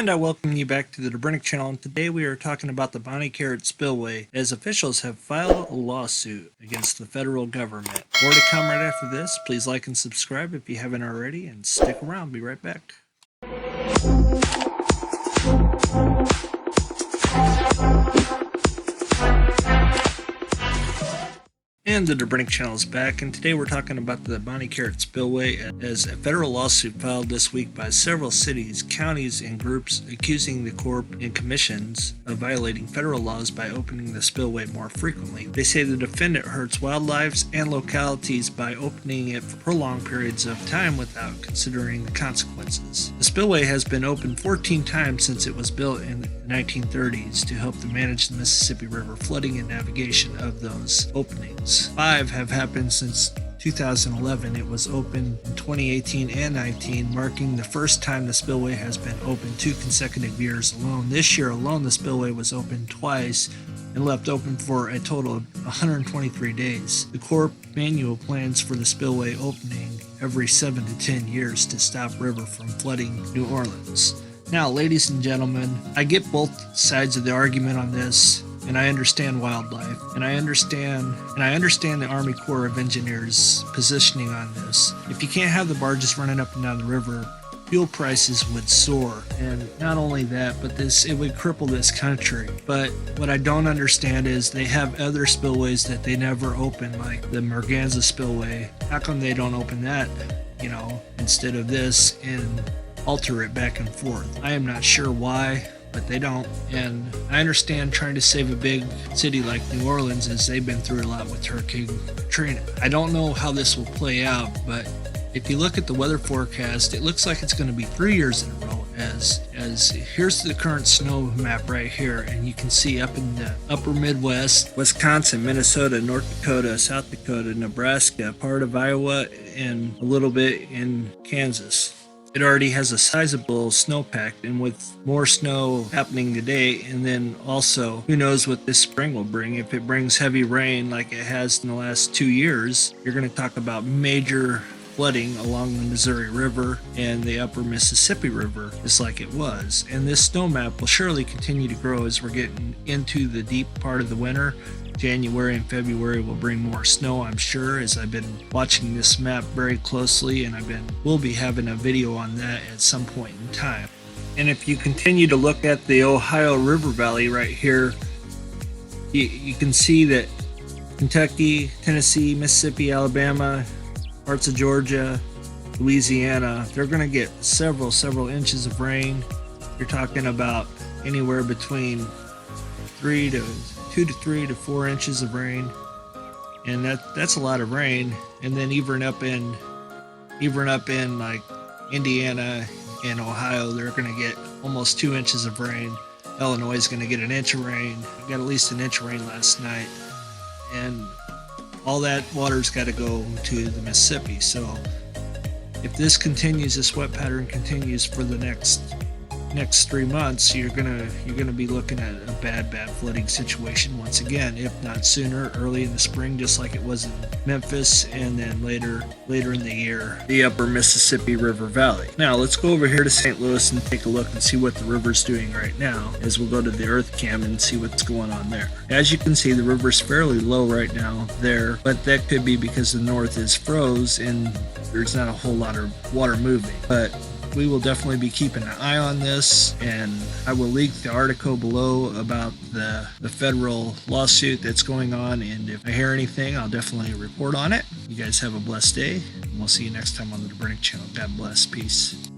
And I welcome you back to the Dobrinic channel, and today we are talking about the Bonnie Carrot spillway, as officials have filed a lawsuit against the federal government. More to come right after this. Please like and subscribe if you haven't already, and stick around. Be right back. And the Dobrinic channel is back, and today we're talking about the Bonnie Carrot spillway, as a federal lawsuit filed this week by several cities, counties, and groups accusing the Corp and commissions of violating federal laws by opening the spillway more frequently. They say the defendant hurts wildlife and localities by opening it for prolonged periods of time without considering the consequences. The spillway has been opened 14 times since it was built in the 1930s to help to manage the Mississippi River flooding and navigation of those openings. 5 have happened since 2011. It was opened in 2018 and 19, marking the first time the spillway has been open 2 consecutive years alone. This year alone, the spillway was opened twice and left open for a total of 123 days. The Corp manual plans for the spillway opening every 7 to 10 years to stop river from flooding New Orleans. Now, ladies and gentlemen, I get both sides of the argument on this, and I understand wildlife, and I understand the Army Corps of Engineers positioning on this. If you can't have the barges running up and down the river, fuel prices would soar, and not only that, but it would cripple this country. But what I don't understand is they have other spillways that they never open, like the Merganza spillway. How come they don't open that, instead of this, and alter it back and forth? I am not sure why, but they don't. And I understand trying to save a big city like New Orleans, as they've been through a lot with Hurricane Katrina. I don't know how this will play out, but if you look at the weather forecast, it looks like it's going to be 3 years in a row, as here's the current snow map right here, and you can see up in the upper Midwest, Wisconsin, Minnesota, North Dakota, South Dakota, Nebraska, part of Iowa, and a little bit in Kansas. It already has a sizable snowpack, and with more snow happening today, and then also who knows what this spring will bring. If it brings heavy rain like it has in the last 2 years, you're going to talk about major flooding along the Missouri River and the upper Mississippi River, just like it was. And this snow map will surely continue to grow as we're getting into the deep part of the winter. January and February will bring more snow, I'm sure, as I've been watching this map very closely, and we'll be having a video on that at some point in time. And if you continue to look at the Ohio River Valley right here, you can see that Kentucky, Tennessee, Mississippi, Alabama, parts of Georgia, Louisiana, they're going to get several inches of rain. You're talking about anywhere between 2 to 3 to 4 inches of rain, and that's a lot of rain. And then even up in like Indiana and Ohio, they're going to get almost 2 inches of rain. Illinois is going to get an inch of rain. We got at least an inch of rain last night, and all that water's got to go to the Mississippi. So if this continues, this wet pattern continues for the next 3 months, you're gonna be looking at a bad flooding situation once again, if not sooner, early in the spring, just like it was in Memphis, and then later in the year, the upper Mississippi River Valley. Now let's go over here to St. Louis and take a look and see what the river's doing right now, as we'll go to the earth cam and see what's going on there. As you can see, the river's fairly low right now there, but that could be because the north is froze and there's not a whole lot of water moving. But we will definitely be keeping an eye on this, and I will link the article below about the federal lawsuit that's going on, and if I hear anything, I'll definitely report on it. You guys have a blessed day, and we'll see you next time on the Dobrinic channel. God bless. Peace.